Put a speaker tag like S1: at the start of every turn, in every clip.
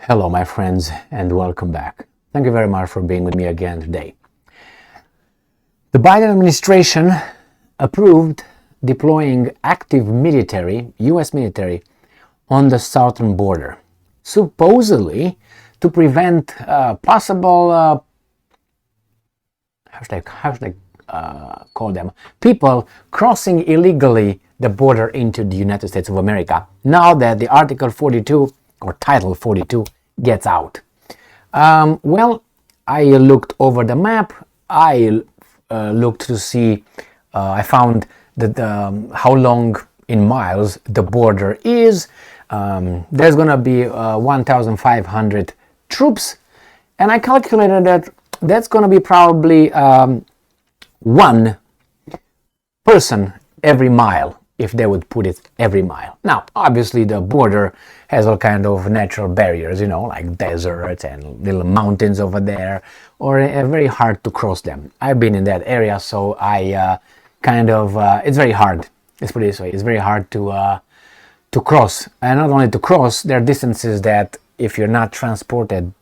S1: Hello, my friends, and welcome back. Thank you very much for being with me again today. The Biden administration approved deploying active military, U.S. military, on the southern border, supposedly to prevent possible, call them, people crossing illegally the border into the United States of America, now that the Article 42 or Title 42 gets out. I looked over the map. I looked to see, I found that how long in miles the border is. There's going to be 1,500 troops, and I calculated that that's going to be probably one person every mile, if they would put it every mile. Now, obviously, the border has all kind of natural barriers, like deserts and little mountains over there, or very hard to cross them. I've been in that area, so I it's very hard. Let's put it this way: it's very hard to cross, and not only to cross, there are distances that if you're not transported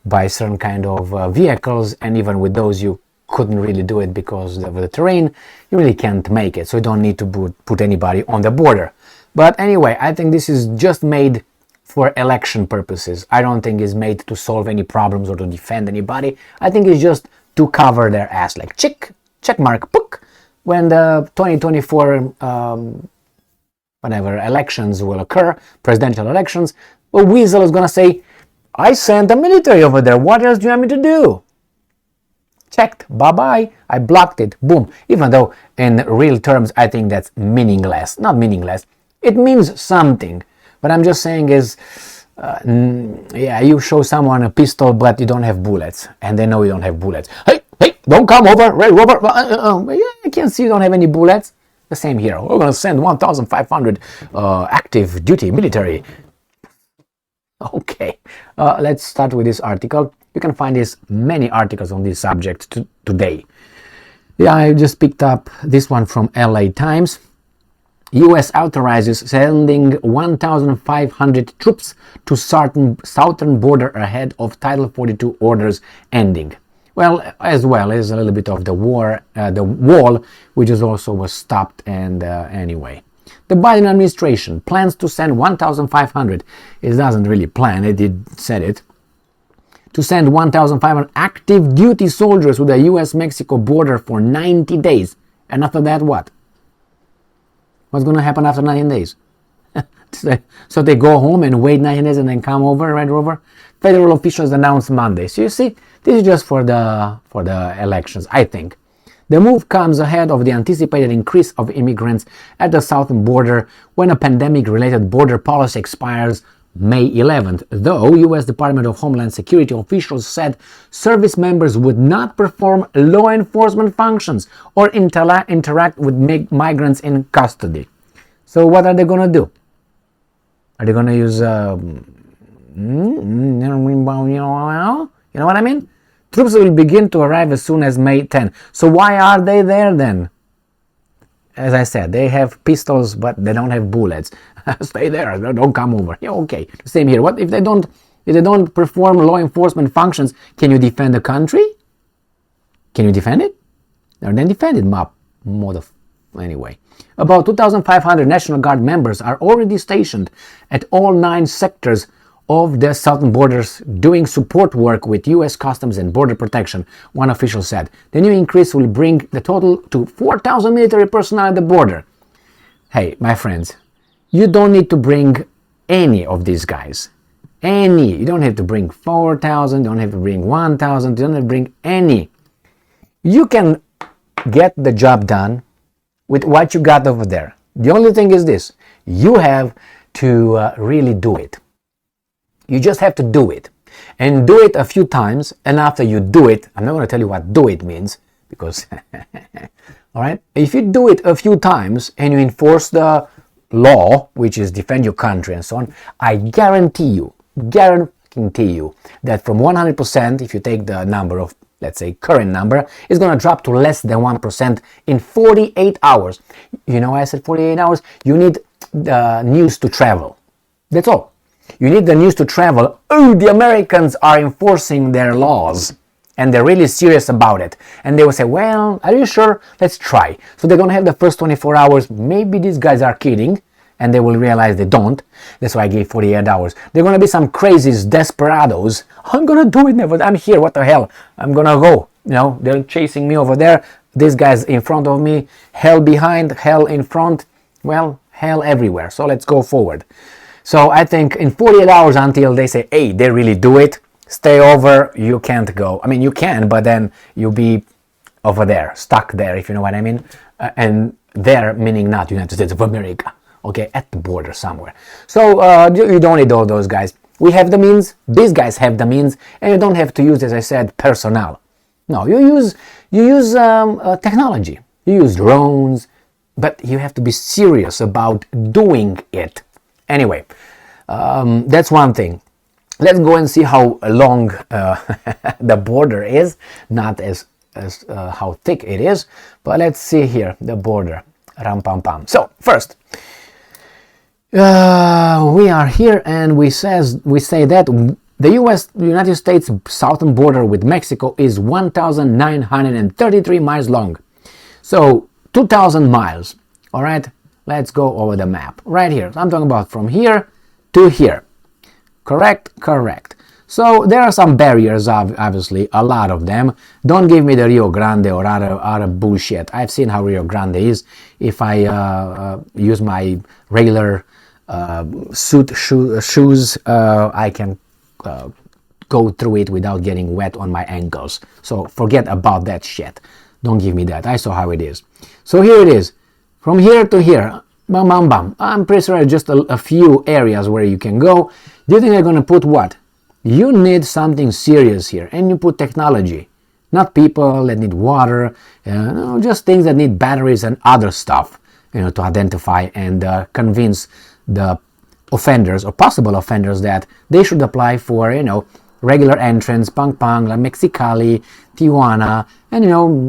S1: by certain kind of vehicles, and even with those you couldn't really do it because of the terrain, you really can't make it, so you don't need to put anybody on the border. But anyway, I think this is just made for election purposes. I don't think it's made to solve any problems or to defend anybody. I think it's just to cover their ass, like check mark, pook, when the 2024 whenever elections will occur, presidential elections, a weasel is gonna say, I sent the military over there, what else do you want me to do? Checked, bye-bye, I blocked it, boom. Even though in real terms I think that's meaningless. Not meaningless, it means something. What I'm just saying is, you show someone a pistol but you don't have bullets, and they know you don't have bullets. Hey, don't come over, Red Rover. I can't see you don't have any bullets. The same here, we're going to send 1,500 active duty military. Okay, let's start with this article. You can find many articles on this subject today. I just picked up this one from LA Times. US authorizes sending 1,500 troops to southern border ahead of Title 42 orders ending. As a little bit of the wall, which also was stopped, and anyway. The Biden administration plans to send 1,500, it doesn't really plan, it said it, to send 1,500 active duty soldiers to the US-Mexico border for 90 days. And after that, what? What's going to happen after 90 days? So they go home and wait 90 days and then come over, Red Rover? Federal officials announced Monday. So you see, this is just for the elections, I think. The move comes ahead of the anticipated increase of immigrants at the southern border when a pandemic-related border policy expires May 11th, though U.S. Department of Homeland Security officials said service members would not perform law enforcement functions or interact with migrants in custody. So what are they going to do? Are they going to use, you know what I mean? Troops will begin to arrive as soon as May 10. So why are they there then? As I said, they have pistols, but they don't have bullets. Stay there, don't come over. Yeah, okay. Same here. What if they don't perform law enforcement functions? Can you defend the country? Can you defend it? Or then defend it, anyway. About 2,500 National Guard members are already stationed at all 9 sectors of the southern borders doing support work with U.S. Customs and Border Protection, one official said. The new increase will bring the total to 4,000 military personnel at the border. Hey, my friends, you don't need to bring any of these guys. Any. You don't have to bring 4,000, you don't have to bring 1,000, you don't have to bring any. You can get the job done with what you got over there. The only thing is this, you have to really do it. You just have to do it, and do it a few times, and after you do it, I'm not going to tell you what do it means, because, all right, if you do it a few times and you enforce the law, which is defend your country and so on, I guarantee you that from 100%, if you take the number of, let's say, current number, it's going to drop to less than 1% in 48 hours. You know why I said 48 hours? You need the news to travel. That's all. You need the news to travel. Oh, the Americans are enforcing their laws. And they're really serious about it. And they will say, well, are you sure? Let's try. So they're going to have the first 24 hours. Maybe these guys are kidding. And they will realize they don't. That's why I gave 48 hours. They're going to be some crazies, desperados. I'm going to do it never. I'm here. What the hell? I'm going to go. You know, they're chasing me over there. This guy's in front of me. Hell behind, hell in front. Well, hell everywhere. So let's go forward. So I think in 48 hours until they say, hey, they really do it. Stay over, you can't go. I mean, you can, but then you'll be over there, stuck there, if you know what I mean. And there, meaning not United States of America, okay, at the border somewhere. So you don't need all those guys. We have the means, these guys have the means, and you don't have to use, as I said, personnel. No, you use technology. You use drones, but you have to be serious about doing it. Anyway, that's one thing. Let's go and see how long the border is, not as how thick it is, but let's see here, the border. Ram pam pam. So first, we are here and we say that the United States southern border with Mexico is 1,933 miles long. So 2,000 miles. All right, let's go over the map right here. I'm talking about from here to here. Correct? Correct. So there are some barriers, obviously, a lot of them. Don't give me the Rio Grande or other bullshit. I've seen how Rio Grande is. If I use my regular shoes, I can go through it without getting wet on my ankles. So forget about that shit. Don't give me that. I saw how it is. So here it is. From here to here. Bam, bam, bam. I'm pretty sure just a few areas where you can go. Do you think they're going to put what? You need something serious here, and you put technology. Not people that need water, just things that need batteries and other stuff, to identify and convince the offenders or possible offenders that they should apply for, regular entrance, Pang, La Mexicali, Tijuana, and,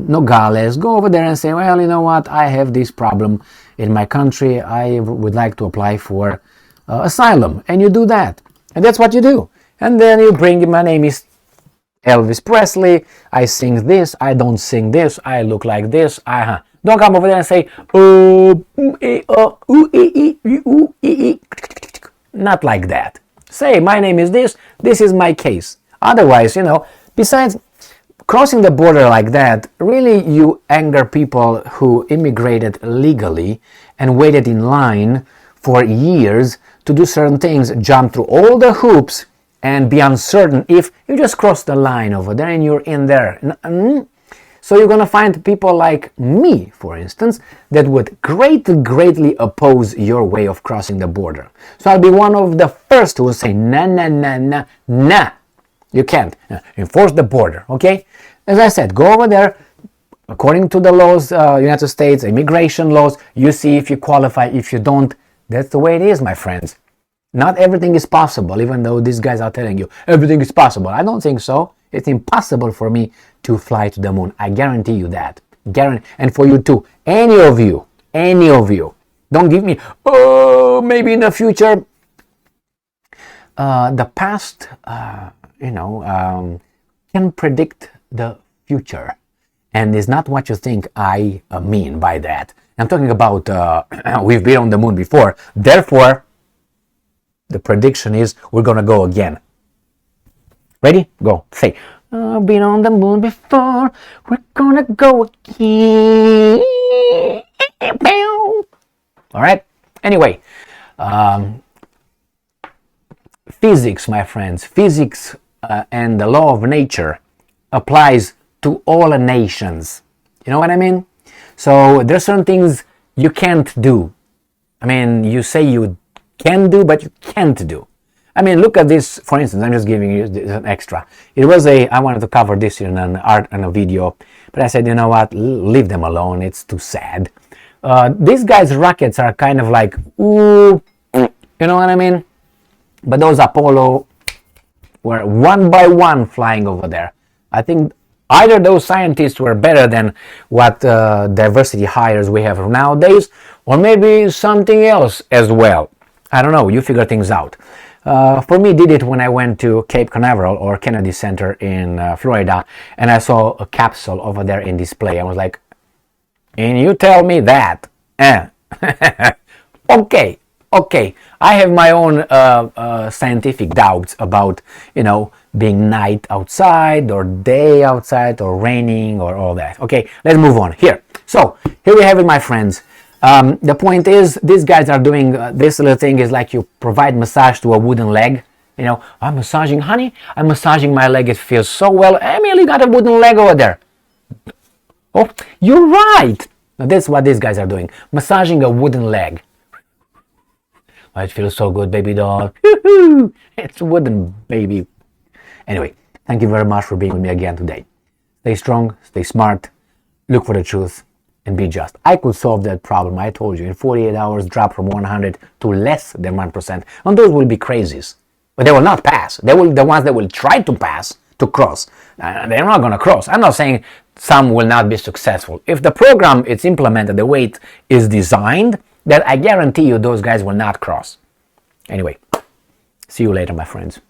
S1: Nogales. Go over there and say, well, you know what, I have this problem in my country. I would like to apply for asylum. And you do that. And that's what you do. And then you bring, my name is Elvis Presley. I sing this. I don't sing this. I look like this. Don't come over there and say, not like that. Say, my name is this. This is my case. Otherwise, besides crossing the border like that, really you anger people who immigrated legally and waited in line for years to do certain things, jump through all the hoops and be uncertain if you just cross the line over there and you're in there. So you're going to find people like me, for instance, that would greatly oppose your way of crossing the border. So I'll be one of the first who will say, nah. You can't. Enforce the border, okay? As I said, go over there. According to the laws, United States, immigration laws, you see if you qualify. If you don't, that's the way it is, my friends. Not everything is possible, even though these guys are telling you everything is possible. I don't think so. It's impossible for me to fly to the moon. I guarantee you that. And for you too. Any of you. Don't give me, maybe in the future. The past, can predict the future. And is not what you think I mean by that. I'm talking about we've been on the moon before. Therefore, the prediction is we're going to go again. Ready? Go. Say, I've been on the moon before. We're going to go again. All right? Anyway, physics, my friends. Physics and the law of nature applies to all nations. You know what I mean? So there's certain things you can't do. I mean, you say you can do, but you can't do. I mean, look at this, for instance, I'm just giving you an extra. It was I wanted to cover this in a video, but I said, you know what, leave them alone, it's too sad. These guys' rockets are kind of like, ooh, you know what I mean? But those Apollo were one by one flying over there. I think either those scientists were better than what diversity hires we have nowadays, or maybe something else as well. I don't know, you figure things out. For me, did it when I went to Cape Canaveral or Kennedy Center in Florida, and I saw a capsule over there in display. I was like, and you tell me that? Okay, okay. I have my own scientific doubts about, being night outside or day outside or raining or all that. Okay, let's move on here. So here we have it, my friends. The point is, these guys are doing this little thing is like you provide massage to a wooden leg. I'm massaging, honey. I'm massaging my leg. It feels so well. Emily got a wooden leg over there. Oh, you're right. Now that's what these guys are doing. Massaging a wooden leg. Oh, it feels so good, baby doll. It's wooden, baby. Anyway, thank you very much for being with me again today. Stay strong, stay smart, look for the truth, and be just. I could solve that problem, I told you, in 48 hours, drop from 100 to less than 1%. And those will be crazies. But they will not pass. The ones that will try to pass, to cross. They're not going to cross. I'm not saying some will not be successful. If the program is implemented the way it is designed, then I guarantee you those guys will not cross. Anyway, see you later, my friends.